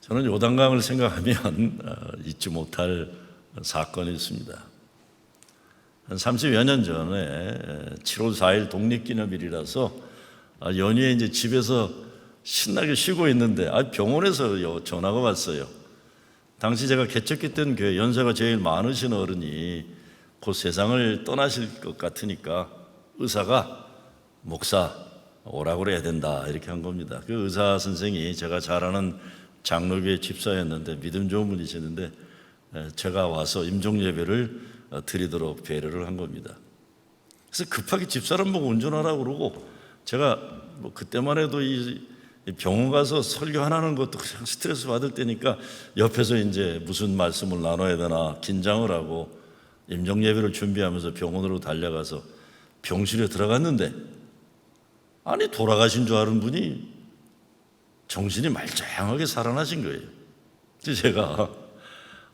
저는 요단강을 생각하면 잊지 못할 사건이 있습니다. 한 30여 년 전에 7월 4일 독립기념일이라서 연휴에 이제 집에서 신나게 쉬고 있는데 병원에서 전화가 왔어요. 당시 제가 개척했던 교회 연세가 제일 많으신 어른이 곧 세상을 떠나실 것 같으니까 의사가 목사 오라고 그래야 된다 이렇게 한 겁니다. 그 의사 선생이 제가 잘 아는 장로교회 집사였는데 믿음 좋은 분이시는데 제가 와서 임종 예배를 드리도록 배려를 한 겁니다. 그래서 급하게 집사람 보고 운전하라고 그러고 제가 뭐 그때만 해도 이 병원 가서 설교 하는 것도 그냥 스트레스 받을 때니까 옆에서 이제 무슨 말씀을 나눠야 되나 긴장을 하고 임종 예배를 준비하면서 병원으로 달려가서 병실에 들어갔는데 아니 돌아가신 줄 아는 분이 정신이 말짱하게 살아나신 거예요. 그래서 제가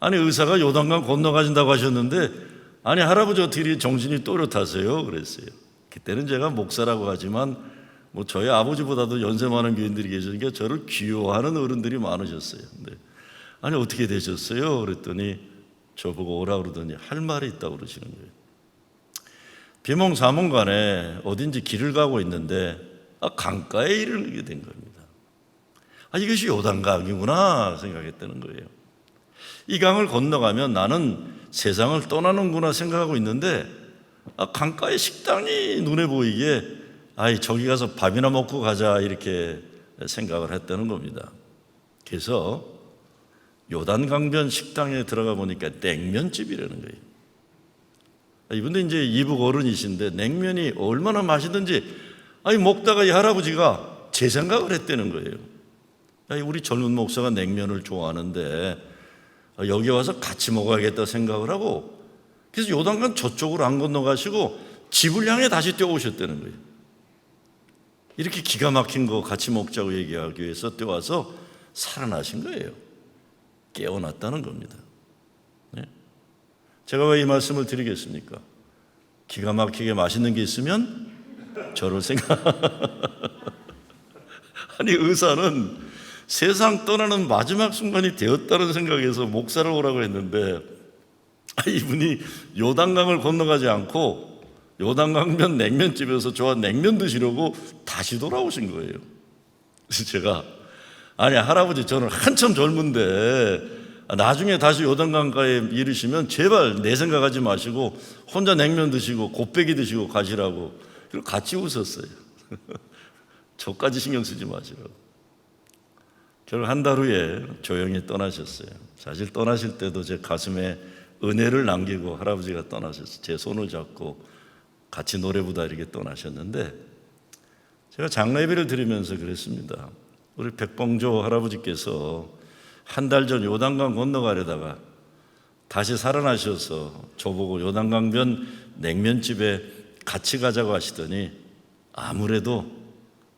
아니 의사가 요단강 건너가신다고 하셨는데 아니 할아버지 어떻게 정신이 또렷하세요? 그랬어요. 그때는 제가 목사라고 하지만 뭐 저희 아버지보다도 연세 많은 교인들이 계시니까 저를 귀여워하는 어른들이 많으셨어요. 근데 아니 어떻게 되셨어요? 그랬더니 저보고 오라 그러더니 할 말이 있다고 그러시는 거예요. 비몽사몽간에 어딘지 길을 가고 있는데 강가에 이르게 된 겁니다. 이것이 요단강이구나 생각했다는 거예요. 이 강을 건너가면 나는 세상을 떠나는구나 생각하고 있는데 강가에 식당이 눈에 보이기에 저기 가서 밥이나 먹고 가자 이렇게 생각을 했다는 겁니다. 그래서 요단강변 식당에 들어가 보니까 냉면집이라는 거예요. 이분도 이제 이북 어른이신데 냉면이 얼마나 맛있는지 먹다가 이 할아버지가 제 생각을 했다는 거예요. 우리 젊은 목사가 냉면을 좋아하는데 여기 와서 같이 먹어야겠다 생각을 하고 그래서 요단강 저쪽으로 안 건너가시고 집을 향해 다시 뛰어오셨다는 거예요. 이렇게 기가 막힌 거 같이 먹자고 얘기하기 위해서 뛰어와서 살아나신 거예요. 깨어났다는 겁니다. 제가 왜 이 말씀을 드리겠습니까? 기가 막히게 맛있는 게 있으면 저를 아니 의사는 세상 떠나는 마지막 순간이 되었다는 생각에서 목사를 오라고 했는데 이분이 요단강을 건너가지 않고 요단강변 냉면집에서 저와 냉면 드시려고 다시 돌아오신 거예요. 그래서 제가 아니 할아버지 저는 한참 젊은데 나중에 다시 요단강가에 이르시면 제발 내 생각하지 마시고 혼자 냉면 드시고 곱빼기 드시고 가시라고. 그리고 같이 웃었어요. 저까지 신경 쓰지 마시라고. 결국 한 달 후에 조용히 떠나셨어요. 사실 떠나실 때도 제 가슴에 은혜를 남기고 할아버지가 떠나셨어요. 제 손을 잡고 같이 노래 부르다 이렇게 떠나셨는데 제가 장로 예배를 드리면서 그랬습니다. 우리 백봉조 할아버지께서 한 달 전 요단강 건너가려다가 다시 살아나셔서 저보고 요단강변 냉면집에 같이 가자고 하시더니 아무래도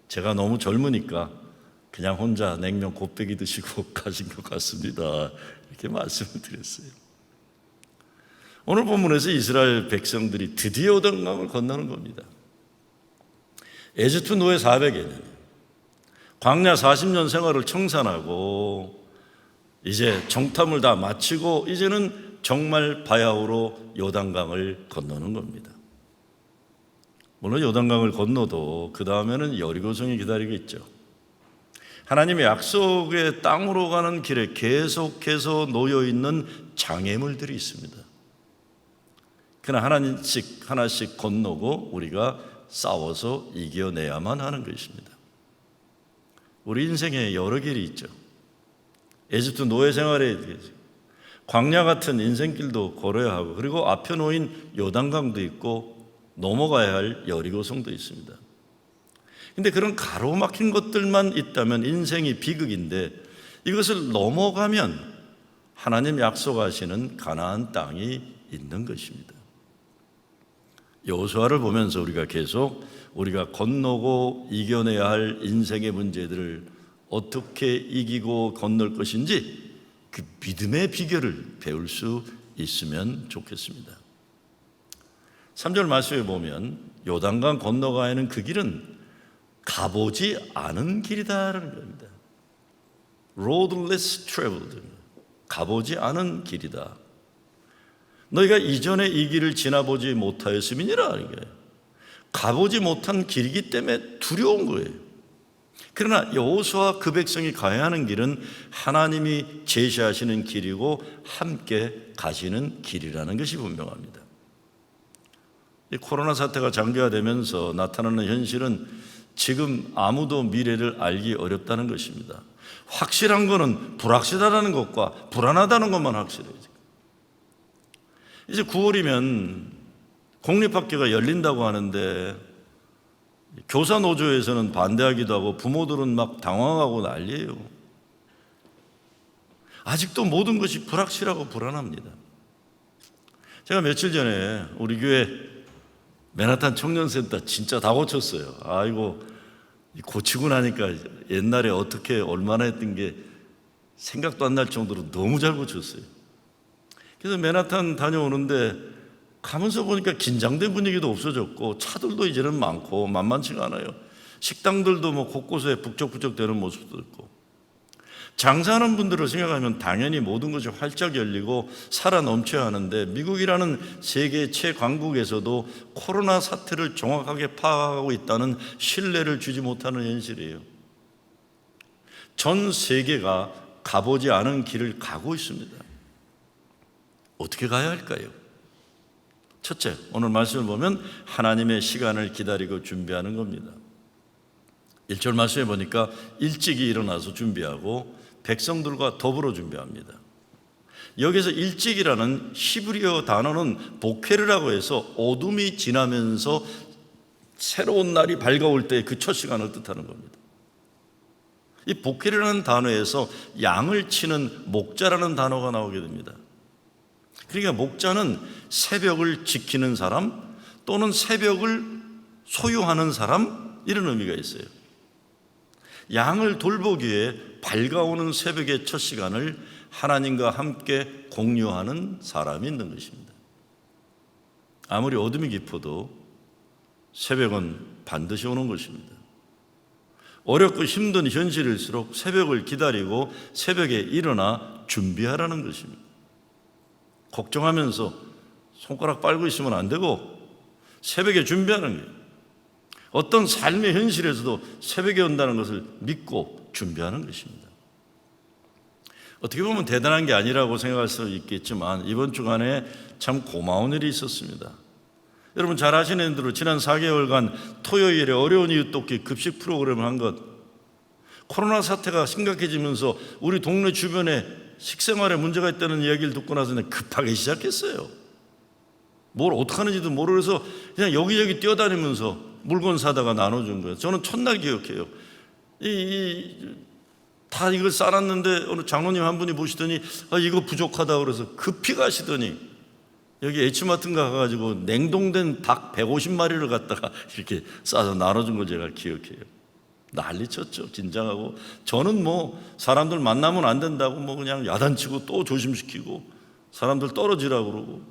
제가 너무 젊으니까 그냥 혼자 냉면 곱빼기 드시고 가신 것 같습니다. 이렇게 말씀을 드렸어요. 오늘 본문에서 이스라엘 백성들이 드디어 요단강을 건너는 겁니다. 에집트 노예 400여 년, 광야 40년 생활을 청산하고 이제 정탐을 다 마치고 이제는 정말 바야흐로 요단강을 건너는 겁니다. 물론 요단강을 건너도 그 다음에는 여리고성이 기다리고 있죠. 하나님의 약속의 땅으로 가는 길에 계속해서 놓여있는 장애물들이 있습니다. 그러나 하나씩 건너고 우리가 싸워서 이겨내야만 하는 것입니다. 우리 인생에 여러 길이 있죠. 에집트 노예 생활에 광야 같은 인생길도 걸어야 하고 그리고 앞에 놓인 요단강도 있고 넘어가야 할 여리고성도 있습니다. 근데 그런 가로막힌 것들만 있다면 인생이 비극인데 이것을 넘어가면 하나님 약속하시는 가나안 땅이 있는 것입니다. 여호수아를 보면서 우리가 계속 우리가 건너고 이겨내야 할 인생의 문제들을 어떻게 이기고 건널 것인지 그 믿음의 비결을 배울 수 있으면 좋겠습니다. 3절 말씀에 보면 요단강 건너가야 하는 그 길은 가보지 않은 길이다라는 겁니다. road less traveled, 가보지 않은 길이다. 너희가 이전에 이 길을 지나보지 못하였음이니라. 가보지 못한 길이기 때문에 두려운 거예요. 그러나 여호수아와 그 백성이 가야 하는 길은 하나님이 제시하시는 길이고 함께 가시는 길이라는 것이 분명합니다. 이 코로나 사태가 장기화되면서 나타나는 현실은 지금 아무도 미래를 알기 어렵다는 것입니다. 확실한 것은 불확실하다는 것과 불안하다는 것만 확실해요. 이제 9월이면 공립학교가 열린다고 하는데 교사 노조에서는 반대하기도 하고 부모들은 막 당황하고 난리예요. 아직도 모든 것이 불확실하고 불안합니다. 제가 며칠 전에 우리 교회 맨하탄 청년센터 진짜 다 고쳤어요. 아이고, 고치고 나니까 옛날에 어떻게 얼마나 했던 게 생각도 안 날 정도로 너무 잘 고쳤어요. 그래서 맨하탄 다녀오는데 가면서 보니까 긴장된 분위기도 없어졌고 차들도 이제는 많고 만만치가 않아요. 식당들도 뭐 곳곳에 북적북적 되는 모습도 있고, 장사하는 분들을 생각하면 당연히 모든 것이 활짝 열리고 살아 넘쳐야 하는데 미국이라는 세계 최강국에서도 코로나 사태를 정확하게 파악하고 있다는 신뢰를 주지 못하는 현실이에요. 전 세계가 가보지 않은 길을 가고 있습니다. 어떻게 가야 할까요? 첫째, 오늘 말씀을 보면 하나님의 시간을 기다리고 준비하는 겁니다. 1절 말씀에 보니까 일찍이 일어나서 준비하고 백성들과 더불어 준비합니다. 여기서 일찍이라는 히브리어 단어는 보케르라고 해서 어둠이 지나면서 새로운 날이 밝아올 때 그 첫 시간을 뜻하는 겁니다. 이 보케르라는 단어에서 양을 치는 목자라는 단어가 나오게 됩니다. 그러니까 목자는 새벽을 지키는 사람 또는 새벽을 소유하는 사람, 이런 의미가 있어요. 양을 돌보기 위해 밝아오는 새벽의 첫 시간을 하나님과 함께 공유하는 사람이 있는 것입니다. 아무리 어둠이 깊어도 새벽은 반드시 오는 것입니다. 어렵고 힘든 현실일수록 새벽을 기다리고 새벽에 일어나 준비하라는 것입니다. 걱정하면서 손가락 빨고 있으면 안 되고 새벽에 준비하는 거예요. 어떤 삶의 현실에서도 새벽에 온다는 것을 믿고 준비하는 것입니다. 어떻게 보면 대단한 게 아니라고 생각할 수 있겠지만 이번 주간에 참 고마운 일이 있었습니다. 여러분 잘 아시는 대로 지난 4개월간 토요일에 어려운 이웃 돕기 급식 프로그램을 한 것, 코로나 사태가 심각해지면서 우리 동네 주변에 식생활에 문제가 있다는 이야기를 듣고 나서 급하게 시작했어요. 뭘 어떡하는지도 모르겠어서 그냥 여기저기 뛰어다니면서 물건 사다가 나눠준 거예요. 저는 첫날 기억해요. 다 이걸 싸놨는데 어느 장로님 한 분이 보시더니 이거 부족하다 그래서 급히 가시더니 여기 H마트인가 가가지고 냉동된 닭 150마리를 갖다가 이렇게 싸서 나눠준 걸 제가 기억해요. 난리 쳤죠. 긴장하고. 저는 뭐 사람들 만나면 안 된다고 뭐 그냥 야단치고 또 조심시키고 사람들 떨어지라고 그러고,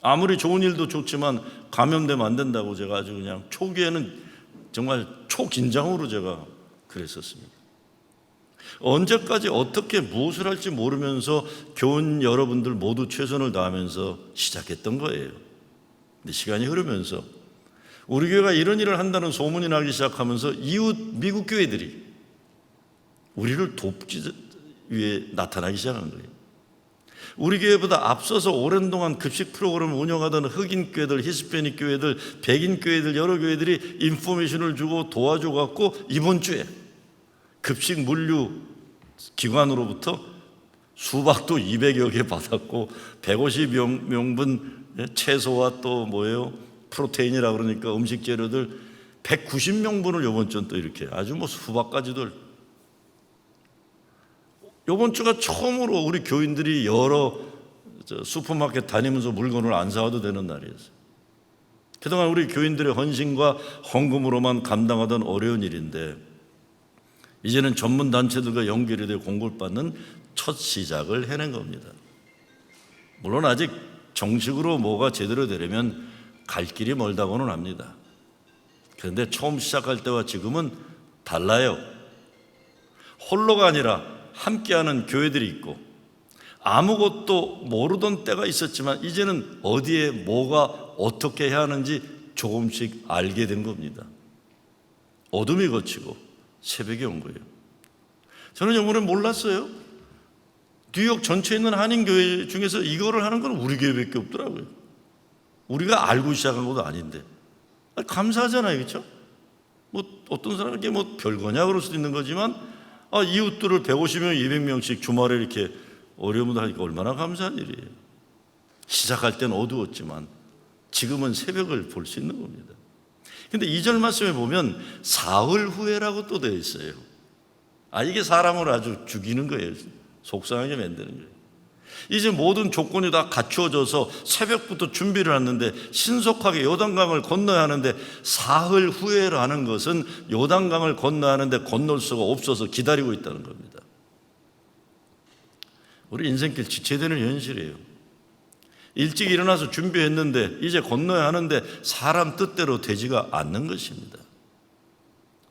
아무리 좋은 일도 좋지만 감염되면 안 된다고 제가 아주 그냥 초기에는 정말 초긴장으로 제가 그랬었습니다. 언제까지 어떻게 무엇을 할지 모르면서 교인 여러분들 모두 최선을 다하면서 시작했던 거예요. 근데 시간이 흐르면서 우리 교회가 이런 일을 한다는 소문이 나기 시작하면서 이웃 미국 교회들이 우리를 돕기 위해 나타나기 시작한 거예요. 우리 교회보다 앞서서 오랜 동안 급식 프로그램을 운영하던 흑인 교회들, 히스패닉 교회들, 백인 교회들, 여러 교회들이 인포메이션을 주고 도와줘갖고 이번 주에 급식 물류 기관으로부터 수박도 200여 개 받았고 150명분 채소와 또 뭐예요? 프로테인이라 그러니까 음식 재료들 190명분을 이번 주는 또 이렇게 아주 뭐 수박까지도. 이번 주가 처음으로 우리 교인들이 여러 슈퍼마켓 다니면서 물건을 안 사와도 되는 날이었어요. 그동안 우리 교인들의 헌신과 헌금으로만 감당하던 어려운 일인데 이제는 전문 단체들과 연결이 되어 공급을 받는 첫 시작을 해낸 겁니다. 물론 아직 정식으로 뭐가 제대로 되려면 갈 길이 멀다고는 합니다. 그런데 처음 시작할 때와 지금은 달라요. 홀로가 아니라 함께하는 교회들이 있고 아무것도 모르던 때가 있었지만 이제는 어디에 뭐가 어떻게 해야 하는지 조금씩 알게 된 겁니다. 어둠이 걷히고 새벽이 온 거예요. 저는 영문에 몰랐어요. 뉴욕 전체에 있는 한인교회 중에서 이거를 하는 건 우리 교회밖에 없더라고요. 우리가 알고 시작한 것도 아닌데. 감사하잖아요, 그렇죠? 뭐 어떤 사람에게 뭐 별거냐 그럴 수도 있는 거지만 이웃들을 150명, 200명씩 주말에 이렇게 어려움도 하니까 얼마나 감사한 일이에요. 시작할 때는 어두웠지만 지금은 새벽을 볼 수 있는 겁니다. 근데 2절 말씀에 보면 사흘 후에라고 또 되어 있어요. 이게 사람을 아주 죽이는 거예요. 속상하게 만드는 거예요. 이제 모든 조건이 다 갖추어져서 새벽부터 준비를 하는데 신속하게 요단강을 건너야 하는데 사흘 후에라는 것은 요단강을 건너야 하는데 건널 수가 없어서 기다리고 있다는 겁니다. 우리 인생길 지체되는 현실이에요. 일찍 일어나서 준비했는데 이제 건너야 하는데 사람 뜻대로 되지가 않는 것입니다.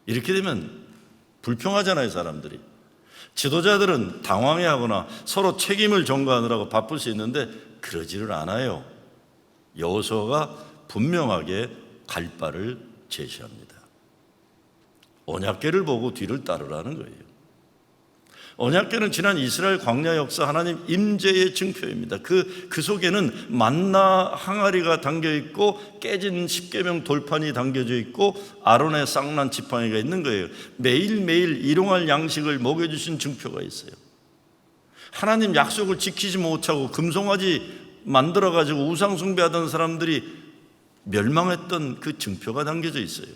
이렇게 되면 불평하잖아요, 사람들이. 지도자들은 당황해하거나 서로 책임을 전가하느라고 바쁠 수 있는데 그러지를 않아요. 여호수아가 분명하게 갈 바를 제시합니다. 언약궤를 보고 뒤를 따르라는 거예요. 언약궤는 지난 이스라엘 광야 역사 하나님 임재의 증표입니다. 그 속에는 만나 항아리가 담겨있고 깨진 십계명 돌판이 담겨져 있고 아론의 쌍난 지팡이가 있는 거예요. 매일매일 일용할 양식을 먹여주신 증표가 있어요. 하나님 약속을 지키지 못하고 금송아지 만들어가지고 우상 숭배하던 사람들이 멸망했던 그 증표가 담겨져 있어요.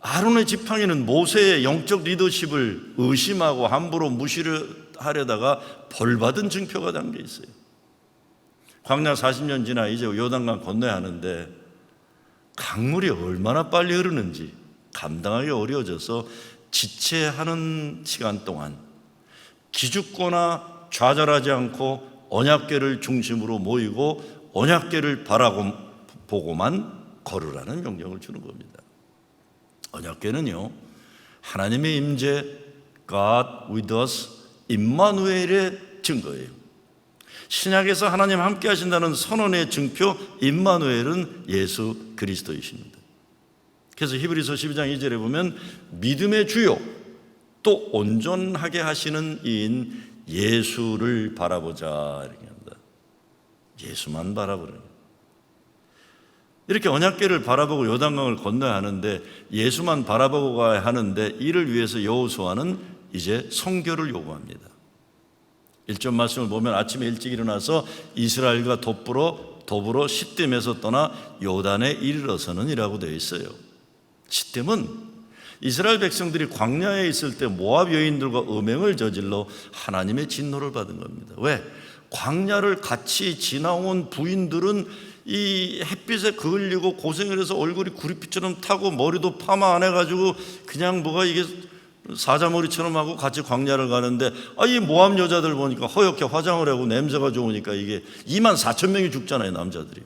아론의 지팡이는 모세의 영적 리더십을 의심하고 함부로 무시하려다가 벌받은 증표가 담겨 있어요. 광야 40년 지나 이제 요단강 건너야 하는데 강물이 얼마나 빨리 흐르는지 감당하기 어려워져서 지체하는 시간 동안 기죽거나 좌절하지 않고 언약궤를 중심으로 모이고 언약궤를 바라보고만 걸으라는 명령을 주는 겁니다. 언약궤는요, 하나님의 임재, God with us, 임마누엘의 증거예요. 신약에서 하나님 함께 하신다는 선언의 증표, 임마누엘은 예수 그리스도이십니다. 그래서 히브리서 12장 2절에 보면 믿음의 주요 또 온전하게 하시는 이인 예수를 바라보자 이렇게 합니다. 예수만 바라보는. 이렇게 언약궤를 바라보고 요단강을 건너야 하는데 예수만 바라보고 가야 하는데 이를 위해서 여호수아는 이제 선교를 요구합니다. 1절 말씀을 보면 아침에 일찍 일어나서 이스라엘과 더불어 시딤에서 떠나 요단에 이르러서는 이라고 되어 있어요. 시딤은 이스라엘 백성들이 광야에 있을 때 모압 여인들과 음행을 저질러 하나님의 진노를 받은 겁니다. 왜? 광야를 같이 지나온 부인들은 이 햇빛에 그을리고 고생을 해서 얼굴이 구리피처럼 타고 머리도 파마 안 해가지고 그냥 뭐가 이게 사자머리처럼 하고 같이 광야를 가는데 이 모압 여자들 보니까 허옇게 화장을 하고 냄새가 좋으니까 이게 24,000명이 죽잖아요, 남자들이.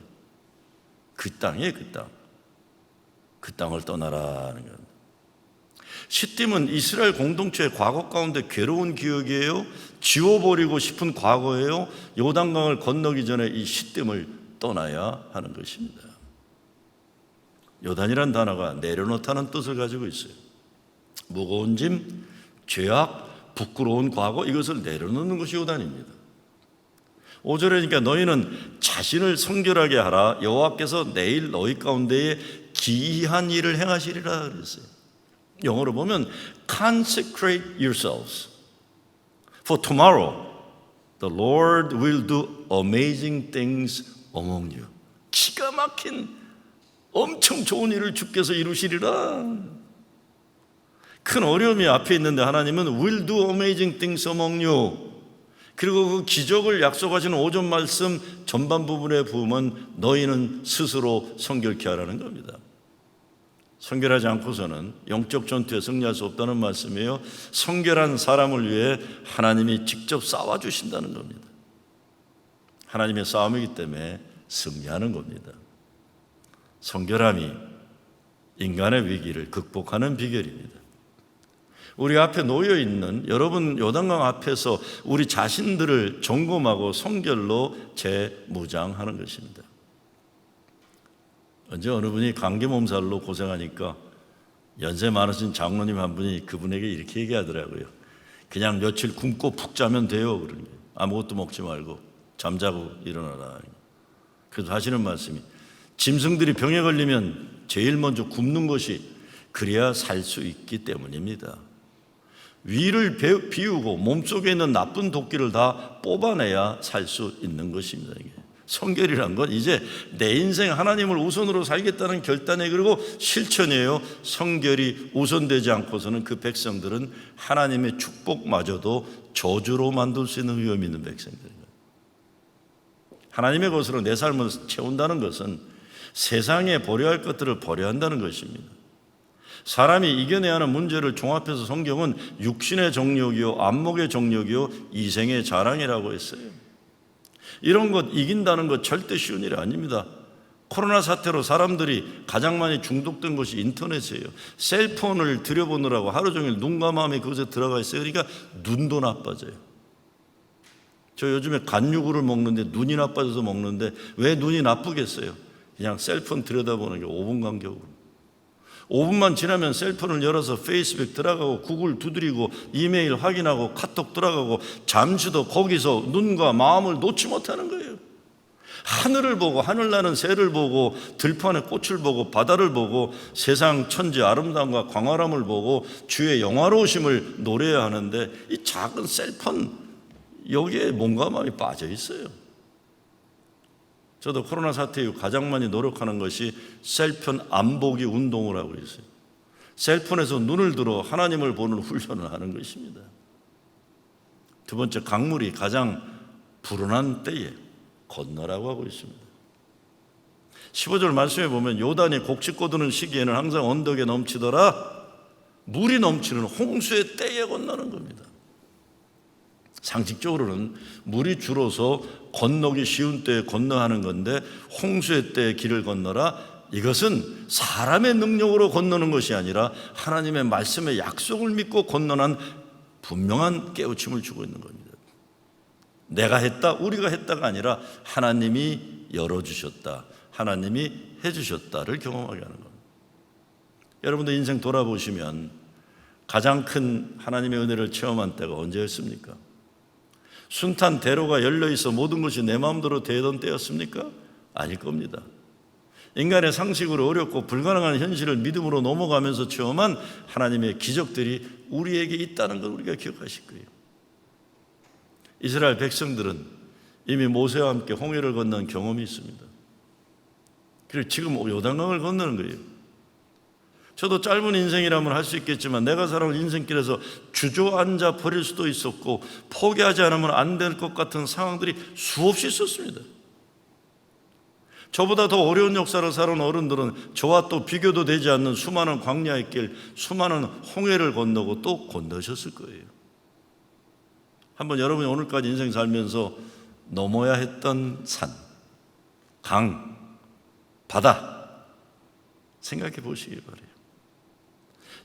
그 땅이에요, 그 땅. 그 땅을 떠나라는 겁니다. 시딤은 이스라엘 공동체의 과거 가운데 괴로운 기억이에요. 지워버리고 싶은 과거예요. 요단강을 건너기 전에 이 시딤을 떠나야 하는 것입니다. 요단이란 단어가 내려놓다는 뜻을 가지고 있어요. 무거운 짐, 죄악, 부끄러운 과거 이것을 내려놓는 것이 요단입니다. 5절에 그러니까 너희는 자신을 성결하게 하라. 여호와께서 내일 너희 가운데에 기이한 일을 행하시리라 그랬어요. 영어로 보면 consecrate yourselves for tomorrow the Lord will do amazing things among you. 기가 막힌 엄청 좋은 일을 주께서 이루시리라. 큰 어려움이 앞에 있는데 하나님은 will do amazing things among you. 그리고 그 기적을 약속하시는 5절 말씀 전반 부분에 보면 너희는 스스로 성결케 하라는 겁니다. 성결하지 않고서는 영적 전투에 승리할 수 없다는 말씀이에요. 성결한 사람을 위해 하나님이 직접 싸워주신다는 겁니다. 하나님의 싸움이기 때문에 승리하는 겁니다. 성결함이 인간의 위기를 극복하는 비결입니다. 우리 앞에 놓여 있는 여러분 요단강 앞에서 우리 자신들을 점검하고 성결로 재무장하는 것입니다. 언제 어느 분이 감기 몸살로 고생하니까 연세 많으신 장로님 한 분이 그분에게 이렇게 얘기하더라고요. 그냥 며칠 굶고 푹 자면 돼요. 그러니 아무것도 먹지 말고 잠자고 일어나라. 그래서 하시는 말씀이 짐승들이 병에 걸리면 제일 먼저 굶는 것이 그래야 살 수 있기 때문입니다. 위를 비우고 몸속에 있는 나쁜 도끼를 다 뽑아내야 살 수 있는 것입니다. 이게 성결이란 건 이제 내 인생 하나님을 우선으로 살겠다는 결단이 그리고 실천이에요. 성결이 우선되지 않고서는 그 백성들은 하나님의 축복마저도 저주로 만들 수 있는 위험이 있는 백성들입니다. 하나님의 것으로 내 삶을 채운다는 것은 세상에 버려야 할 것들을 버려야 한다는 것입니다. 사람이 이겨내야 하는 문제를 종합해서 성경은 육신의 정욕이요 안목의 정욕이요 이생의 자랑이라고 했어요. 이런 것 이긴다는 것 절대 쉬운 일이 아닙니다. 코로나 사태로 사람들이 가장 많이 중독된 것이 인터넷이에요. 셀폰을 들여보느라고 하루 종일 눈과 마음이 그것에 들어가 있어요. 그러니까 눈도 나빠져요. 저 요즘에 간육을 먹는데 눈이 나빠져서 먹는데 왜 눈이 나쁘겠어요? 그냥 셀폰 들여다보는 게 5분 간격으로. 5분만 지나면 셀폰을 열어서 페이스북 들어가고 구글 두드리고 이메일 확인하고 카톡 들어가고 잠시도 거기서 눈과 마음을 놓지 못하는 거예요. 하늘을 보고 하늘나는 새를 보고 들판의 꽃을 보고 바다를 보고 세상 천지 아름다움과 광활함을 보고 주의 영화로우심을 노래해야 하는데 이 작은 셀폰 여기에 몸과 마음이 빠져 있어요. 저도 코로나 사태 이후 가장 많이 노력하는 것이 셀폰 안 보기 운동을 하고 있어요. 셀폰에서 눈을 들어 하나님을 보는 훈련을 하는 것입니다. 두 번째, 강물이 가장 불어난 때에 건너라고 하고 있습니다. 15절 말씀에 보면 요단이 곡식 거두는 시기에는 항상 언덕에 넘치더라. 물이 넘치는 홍수의 때에 건너는 겁니다. 상식적으로는 물이 줄어서 건너기 쉬운 때에 건너하는 건데 홍수의 때에 길을 건너라. 이것은 사람의 능력으로 건너는 것이 아니라 하나님의 말씀의 약속을 믿고 건너는 분명한 깨우침을 주고 있는 겁니다. 내가 했다, 우리가 했다가 아니라 하나님이 열어주셨다, 하나님이 해주셨다를 경험하게 하는 겁니다. 여러분들 인생 돌아보시면 가장 큰 하나님의 은혜를 체험한 때가 언제였습니까? 순탄 대로가 열려있어 모든 것이 내 마음대로 되던 때였습니까? 아닐 겁니다. 인간의 상식으로 어렵고 불가능한 현실을 믿음으로 넘어가면서 체험한 하나님의 기적들이 우리에게 있다는 걸 우리가 기억하실 거예요. 이스라엘 백성들은 이미 모세와 함께 홍해를 건넌 경험이 있습니다. 그리고 지금 요단강을 건너는 거예요. 저도 짧은 인생이라면 할 수 있겠지만 내가 살아온 인생길에서 주저앉아 버릴 수도 있었고 포기하지 않으면 안 될 것 같은 상황들이 수없이 있었습니다. 저보다 더 어려운 역사를 살아온 어른들은 저와 또 비교도 되지 않는 수많은 광야의 길, 수많은 홍해를 건너고 또 건너셨을 거예요. 한번 여러분이 오늘까지 인생 살면서 넘어야 했던 산, 강, 바다 생각해 보시기 바라요.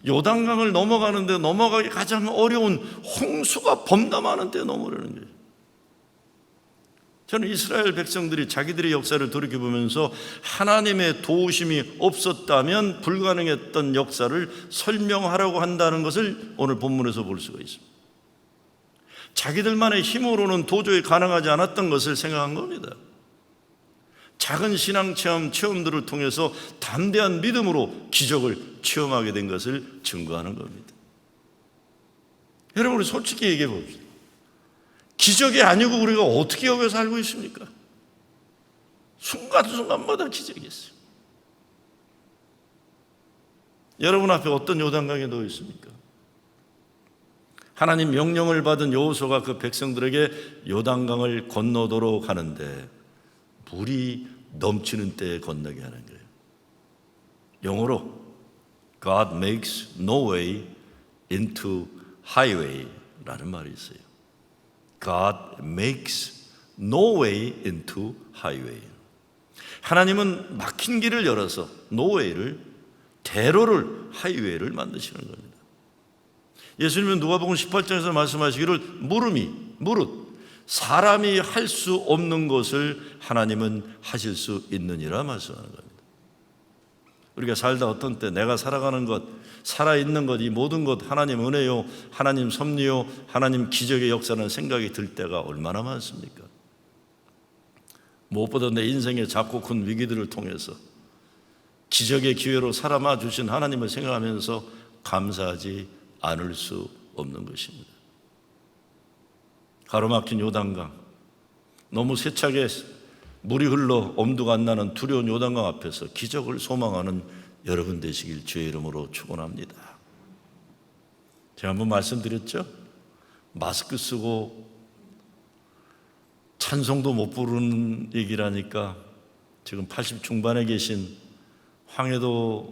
요단강을 넘어가는데 넘어가기 가장 어려운 홍수가 범람하는 데 넘어가는 거예요. 저는 이스라엘 백성들이 자기들의 역사를 돌이켜보면서 하나님의 도우심이 없었다면 불가능했던 역사를 설명하라고 한다는 것을 오늘 본문에서 볼 수가 있습니다. 자기들만의 힘으로는 도저히 가능하지 않았던 것을 생각한 겁니다. 작은 신앙 체험들을 통해서 담대한 믿음으로 기적을 체험하게 된 것을 증거하는 겁니다. 여러분, 우리 솔직히 얘기해 봅시다. 기적이 아니고 우리가 어떻게 여기서 살고 있습니까? 순간순간마다 기적이 있어요. 여러분 앞에 어떤 요단강에 놓여 있습니까? 하나님 명령을 받은 여호수아가 그 백성들에게 요단강을 건너도록 하는데 물이 넘치는 때에 건너게 하는 거예요. 영어로 God makes no way into highway라는 말이 있어요. God makes no way into highway. 하나님은 막힌 길을 열어서 no way를 대로를 하이웨이를 만드시는 겁니다. 예수님은 누가복음 18장에서 말씀하시기를 무릇 사람이 할 수 없는 것을 하나님은 하실 수 있느니라 말씀하는 겁니다. 우리가 살다 어떤 때 내가 살아가는 것, 살아있는 것, 이 모든 것 하나님 은혜요, 하나님 섭리요, 하나님 기적의 역사라는 생각이 들 때가 얼마나 많습니까? 무엇보다 내 인생의 작고 큰 위기들을 통해서 기적의 기회로 살아마 주신 하나님을 생각하면서 감사하지 않을 수 없는 것입니다. 가로막힌 요단강, 너무 세차게 물이 흘러 엄두가 안 나는 두려운 요단강 앞에서 기적을 소망하는 여러분 되시길 주의 이름으로 축원합니다. 제가 한번 말씀드렸죠? 마스크 쓰고 찬송도 못 부르는 얘기라니까 지금 80 중반에 계신 황해도에서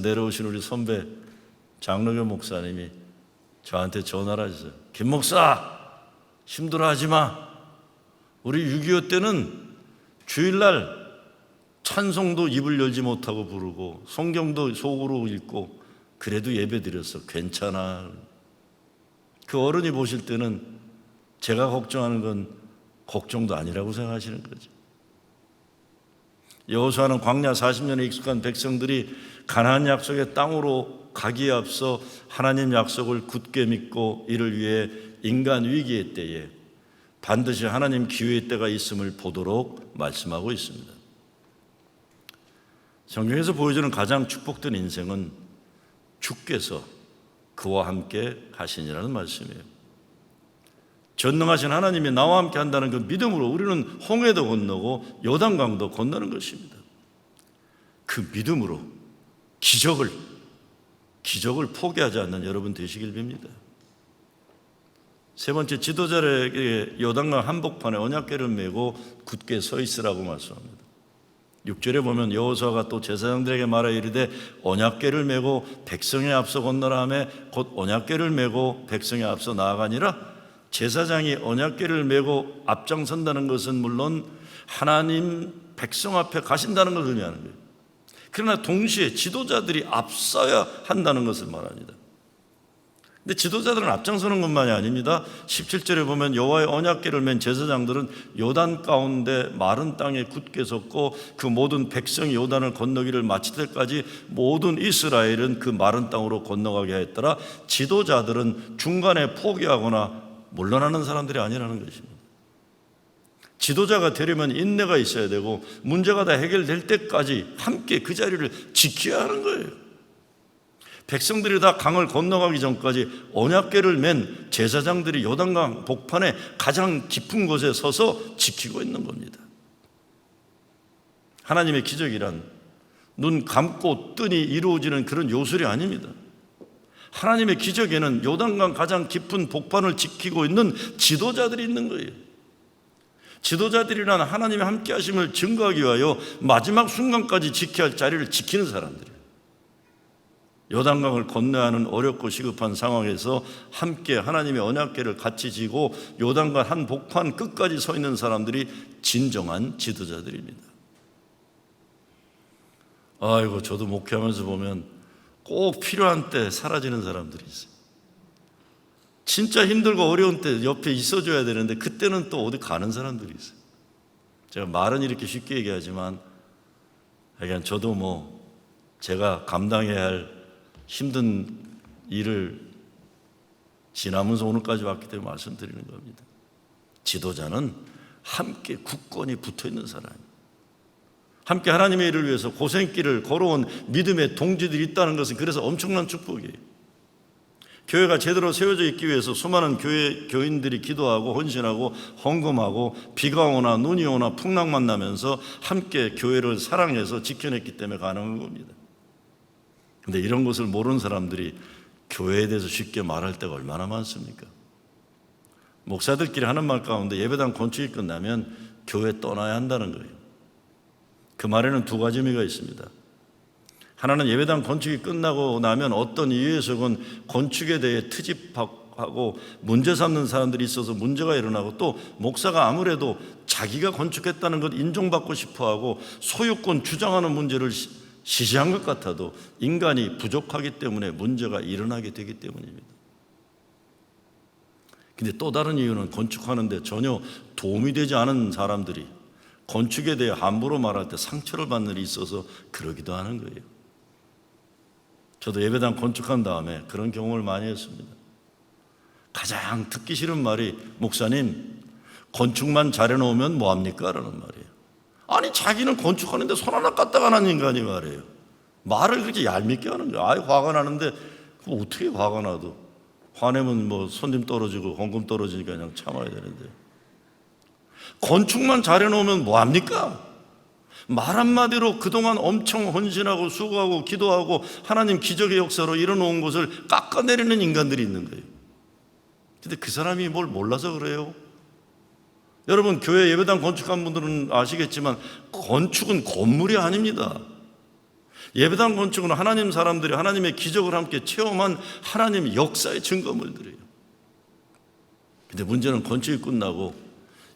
내려오신 우리 선배 장로교 목사님이 저한테 전화를 하셨어요. 김 목사, 힘들어하지 마. 우리 6.25 때는 주일날 찬송도 입을 열지 못하고 부르고 성경도 속으로 읽고 그래도 예배 드렸어. 괜찮아. 그 어른이 보실 때는 제가 걱정하는 건 걱정도 아니라고 생각하시는 거죠. 여호수아는 광야 40년에 익숙한 백성들이 가나안 약속의 땅으로 가기에 앞서 하나님 약속을 굳게 믿고 이를 위해 인간 위기의 때에 반드시 하나님 기회의 때가 있음을 보도록 말씀하고 있습니다. 성경에서 보여주는 가장 축복된 인생은 주께서 그와 함께 가시니라는 말씀이에요. 전능하신 하나님이 나와 함께 한다는 그 믿음으로 우리는 홍해도 건너고 요단강도 건너는 것입니다. 그 믿음으로 기적을 포기하지 않는 여러분 되시길 빕니다. 세 번째, 지도자에게 요단강 한복판에 언약궤를 메고 굳게 서 있으라고 말씀합니다. 6절에 보면 여호수아가 또 제사장들에게 말하 이르되 언약궤를 메고 백성의 앞서 건너라 하매 곧 언약궤를 메고 백성의 앞서 나아가니라. 제사장이 언약궤를 메고 앞장선다는 것은 물론 하나님 백성 앞에 가신다는 것을 의미하는 거예요. 그러나 동시에 지도자들이 앞서야 한다는 것을 말합니다. 근데 지도자들은 앞장서는 것만이 아닙니다. 17절에 보면 여호와의 언약궤를 맨 제사장들은 요단 가운데 마른 땅에 굳게 섰고 그 모든 백성이 요단을 건너기를 마칠 때까지 모든 이스라엘은 그 마른 땅으로 건너가게 하였더라. 지도자들은 중간에 포기하거나 물러나는 사람들이 아니라는 것입니다. 지도자가 되려면 인내가 있어야 되고 문제가 다 해결될 때까지 함께 그 자리를 지켜야 하는 거예요. 백성들이 다 강을 건너가기 전까지 언약궤를 맨 제사장들이 요단강 복판에 가장 깊은 곳에 서서 지키고 있는 겁니다. 하나님의 기적이란 눈 감고 뜨니 이루어지는 그런 요술이 아닙니다. 하나님의 기적에는 요단강 가장 깊은 복판을 지키고 있는 지도자들이 있는 거예요. 지도자들이란 하나님의 함께 하심을 증거하기 위하여 마지막 순간까지 지켜야 할 자리를 지키는 사람들이에요. 요단강을 건너야 하는 어렵고 시급한 상황에서 함께 하나님의 언약궤를 같이 지고 요단강 한 복판 끝까지 서 있는 사람들이 진정한 지도자들입니다. 아이고, 저도 목회하면서 보면 꼭 필요한 때 사라지는 사람들이 있어요. 진짜 힘들고 어려운 때 옆에 있어줘야 되는데 그때는 또 어디 가는 사람들이 있어요. 제가 말은 이렇게 쉽게 얘기하지만 그냥 저도 제가 감당해야 할 힘든 일을 지나면서 오늘까지 왔기 때문에 말씀드리는 겁니다. 지도자는 함께 굳건히 붙어있는 사람입니다. 함께 하나님의 일을 위해서 고생길을 걸어온 믿음의 동지들이 있다는 것은 그래서 엄청난 축복이에요. 교회가 제대로 세워져 있기 위해서 수많은 교인들이 기도하고 헌신하고 헌금하고 비가 오나 눈이 오나 풍랑 만나면서 함께 교회를 사랑해서 지켜냈기 때문에 가능한 겁니다. 근데 이런 것을 모르는 사람들이 교회에 대해서 쉽게 말할 때가 얼마나 많습니까? 목사들끼리 하는 말 가운데 예배당 건축이 끝나면 교회 떠나야 한다는 거예요. 그 말에는 두 가지 의미가 있습니다. 하나는 예배당 건축이 끝나고 나면 어떤 이유에서건 건축에 대해 트집하고 문제 삼는 사람들이 있어서 문제가 일어나고 또 목사가 아무래도 자기가 건축했다는 것 인정받고 싶어하고 소유권 주장하는 문제를 시시한 것 같아도 인간이 부족하기 때문에 문제가 일어나게 되기 때문입니다. 근데 또 다른 이유는 건축하는데 전혀 도움이 되지 않은 사람들이 건축에 대해 함부로 말할 때 상처를 받는 일이 있어서 그러기도 하는 거예요. 저도 예배당 건축한 다음에 그런 경험을 많이 했습니다. 가장 듣기 싫은 말이 목사님 건축만 잘해놓으면 뭐합니까? 라는 말이에요. 아니 자기는 건축하는데 손 하나 까딱 안 하는 인간이 말이에요. 말을 그렇게 얄밉게 하는 거예요. 아예 화가 나는데 어떻게 화가 나도 화내면 뭐 손님 떨어지고 헌금 떨어지니까 그냥 참아야 되는데 건축만 잘해놓으면 뭐합니까? 말 한마디로 그동안 엄청 헌신하고 수고하고 기도하고 하나님 기적의 역사로 이뤄놓은 것을 깎아내리는 인간들이 있는 거예요. 근데 그 사람이 뭘 몰라서 그래요? 여러분 교회 예배당 건축한 분들은 아시겠지만 건축은 건물이 아닙니다. 예배당 건축은 하나님 사람들이 하나님의 기적을 함께 체험한 하나님의 역사의 증거물들이에요. 근데 문제는 건축이 끝나고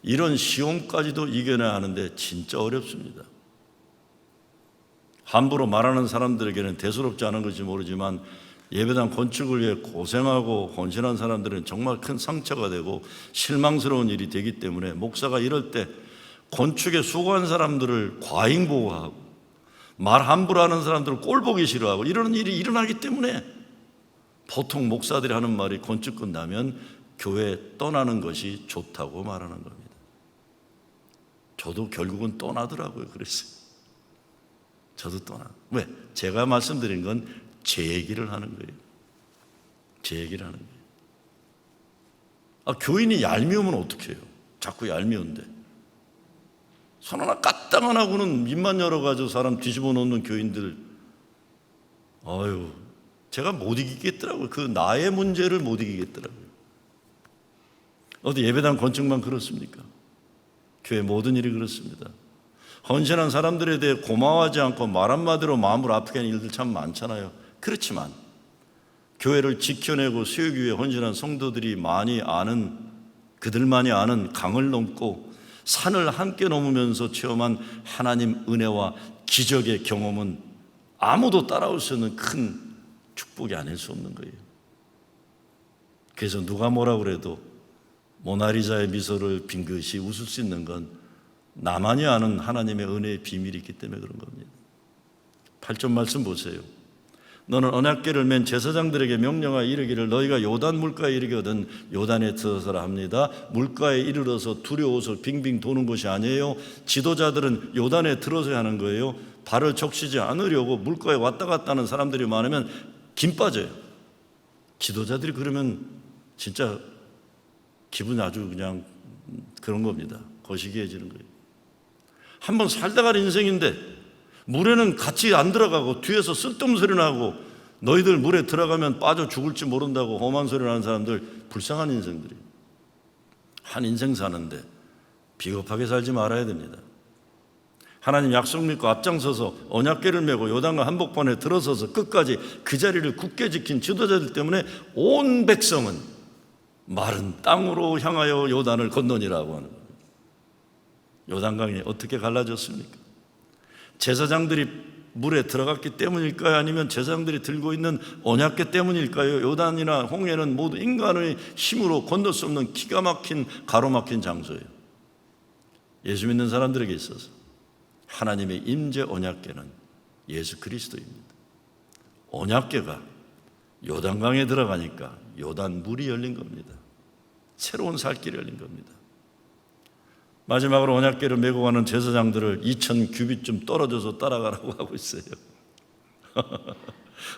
이런 시험까지도 이겨내야 하는데 진짜 어렵습니다. 함부로 말하는 사람들에게는 대수롭지 않은 것인지 모르지만 예배당 건축을 위해 고생하고 헌신한 사람들은 정말 큰 상처가 되고 실망스러운 일이 되기 때문에 목사가 이럴 때 건축에 수고한 사람들을 과잉보호하고 말 함부로 하는 사람들을 꼴보기 싫어하고 이런 일이 일어나기 때문에 보통 목사들이 하는 말이 건축 끝나면 교회 떠나는 것이 좋다고 말하는 겁니다. 저도 결국은 떠나더라고요. 그랬어요. 저도 왜? 제가 말씀드린 건 제 얘기를 하는 거예요. 제 얘기를 하는 거예요. 교인이 얄미우면 어떡해요? 자꾸 얄미운데 손 하나 까딱 안 하고는 입만 열어가지고 사람 뒤집어 놓는 교인들 제가 못 이기겠더라고요. 그 나의 문제를 못 이기겠더라고요. 어디 예배당 건축만 그렇습니까? 교회 모든 일이 그렇습니다. 헌신한 사람들에 대해 고마워하지 않고 말 한마디로 마음을 아프게 하는 일들 참 많잖아요. 그렇지만 교회를 지켜내고 세우기 위해 헌신한 성도들이 그들만이 아는 강을 넘고 산을 함께 넘으면서 체험한 하나님 은혜와 기적의 경험은 아무도 따라올 수 없는 큰 축복이 아닐 수 없는 거예요. 그래서 누가 뭐라 그래도 모나리자의 미소를 빙긋이 웃을 수 있는 건 나만이 아는 하나님의 은혜의 비밀이 있기 때문에 그런 겁니다. 8절 말씀 보세요. 너는 언약궤를 맨 제사장들에게 명령하여 이르기를 너희가 요단 물가에 이르거든 요단에 들어서라 합니다. 물가에 이르러서 두려워서 빙빙 도는 것이 아니에요. 지도자들은 요단에 들어서야 하는 거예요. 발을 적시지 않으려고 물가에 왔다 갔다 하는 사람들이 많으면 김 빠져요. 지도자들이 그러면 진짜 기분이 아주 그냥 그런 겁니다. 거시기해지는 거예요. 한번 살다 갈 인생인데 물에는 같이 안 들어가고 뒤에서 쓸데없는 소리 나고 너희들 물에 들어가면 빠져 죽을지 모른다고 험한 소리 나는 사람들 불쌍한 인생들이에요. 한 인생 사는데 비겁하게 살지 말아야 됩니다. 하나님 약속 믿고 앞장서서 언약궤를 메고 요단강 한복판에 들어서서 끝까지 그 자리를 굳게 지킨 지도자들 때문에 온 백성은 마른 땅으로 향하여 요단을 건너니라고 하는 겁니다. 요단강이 어떻게 갈라졌습니까? 제사장들이 물에 들어갔기 때문일까요? 아니면 제사장들이 들고 있는 언약궤 때문일까요? 요단이나 홍해는 모두 인간의 힘으로 건널 수 없는 기가 막힌 가로막힌 장소예요. 예수 믿는 사람들에게 있어서 하나님의 임재 언약궤는 예수 그리스도입니다. 언약궤가 요단강에 들어가니까 요단 물이 열린 겁니다. 새로운 살 길이 열린 겁니다. 마지막으로 언약궤를 메고 가는 제사장들을 2000 규빗쯤 떨어져서 따라가라고 하고 있어요.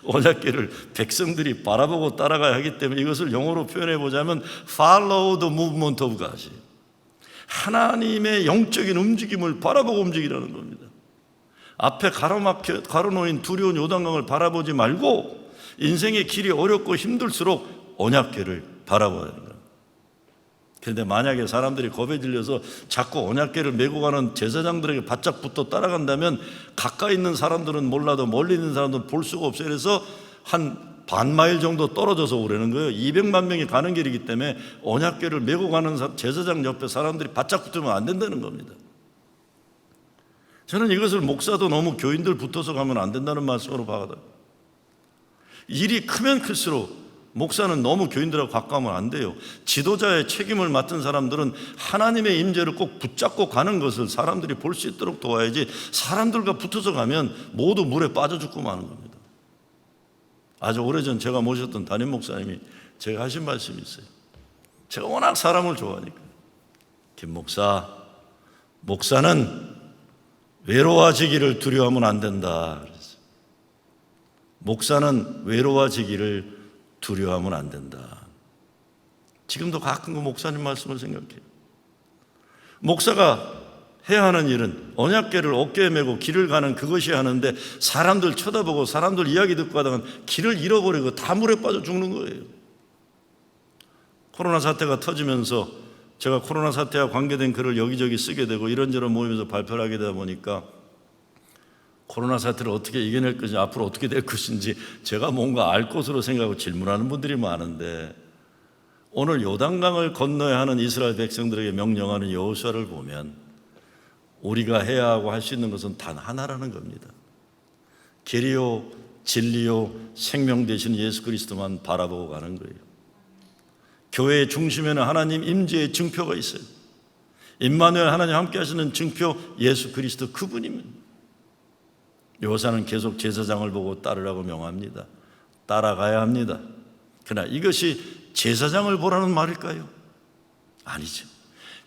언약궤를 백성들이 바라보고 따라가야 하기 때문에 이것을 영어로 표현해 보자면 Follow the movement of God. 하나님의 영적인 움직임을 바라보고 움직이라는 겁니다. 앞에 가로놓인 두려운 요단강을 바라보지 말고 인생의 길이 어렵고 힘들수록 언약궤를 바라봐야 합니다. 그런데 만약에 사람들이 겁에 질려서 자꾸 언약궤를 메고 가는 제사장들에게 바짝 붙어 따라간다면 가까이 있는 사람들은 몰라도 멀리 있는 사람들은 볼 수가 없어요. 그래서 한 반마일 정도 떨어져서 오라는 거예요. 200만 명이 가는 길이기 때문에 언약궤를 메고 가는 제사장 옆에 사람들이 바짝 붙으면 안 된다는 겁니다. 저는 이것을 목사도 너무 교인들 붙어서 가면 안 된다는 말씀으로 봐요. 일이 크면 클수록 목사는 너무 교인들하고 가까우면 안 돼요. 지도자의 책임을 맡은 사람들은 하나님의 임재를 꼭 붙잡고 가는 것을 사람들이 볼 수 있도록 도와야지, 사람들과 붙어서 가면 모두 물에 빠져 죽고 마는 겁니다. 아주 오래전 제가 모셨던 담임 목사님이 제가 하신 말씀이 있어요. 제가 워낙 사람을 좋아하니까, 김 목사, 목사는 외로워지기를 두려워하면 안 된다 그랬어요. 목사는 외로워지기를 두려워하면 안 된다. 지금도 가끔 그 목사님 말씀을 생각해요. 목사가 해야 하는 일은 언약궤를 어깨에 메고 길을 가는 그것이 하는데, 사람들 쳐다보고 사람들 이야기 듣고 하다가 길을 잃어버리고 다 물에 빠져 죽는 거예요. 코로나 사태가 터지면서 제가 코로나 사태와 관계된 글을 여기저기 쓰게 되고 이런저런 모임에서 발표를 하게 되다 보니까 코로나 사태를 어떻게 이겨낼 것인지, 앞으로 어떻게 될 것인지 제가 뭔가 알 것으로 생각하고 질문하는 분들이 많은데, 오늘 요단강을 건너야 하는 이스라엘 백성들에게 명령하는 여호수아를 보면 우리가 해야 하고 할 수 있는 것은 단 하나라는 겁니다. 길이요 진리요 생명 되시는 예수 그리스도만 바라보고 가는 거예요. 교회의 중심에는 하나님 임재의 증표가 있어요. 임마누엘, 하나님 함께 하시는 증표 예수 그리스도, 그분입니다. 여호사는 계속 제사장을 보고 따르라고 명합니다. 따라가야 합니다. 그러나 이것이 제사장을 보라는 말일까요? 아니죠.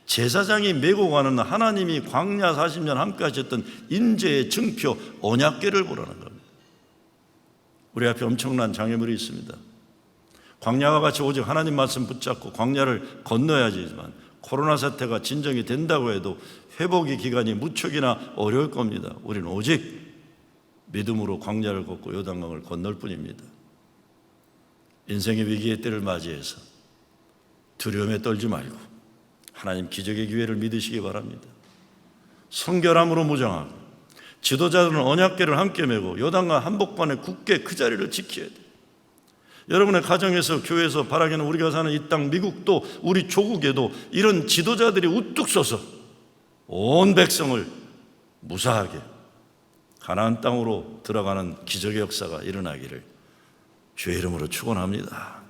제사장이 메고 가는 하나님이 광야 40년 함께 하셨던 임재의 증표 언약궤를 보라는 겁니다. 우리 앞에 엄청난 장애물이 있습니다. 광야와 같이 오직 하나님 말씀 붙잡고 광야를 건너야지만, 코로나 사태가 진정이 된다고 해도 회복의 기간이 무척이나 어려울 겁니다. 우리는 오직 믿음으로 광야를 걷고 요단강을 건널 뿐입니다. 인생의 위기의 때를 맞이해서 두려움에 떨지 말고 하나님 기적의 기회를 믿으시기 바랍니다. 성결함으로 무장하고 지도자들은 언약궤를 함께 메고 요단강 한복판에 굳게 그 자리를 지켜야 돼요. 여러분의 가정에서, 교회에서, 바라기는 우리가 사는 이 땅, 미국도, 우리 조국에도 이런 지도자들이 우뚝 서서 온 백성을 무사하게 가나안 땅으로 들어가는 기적의 역사가 일어나기를 주의 이름으로 축원합니다.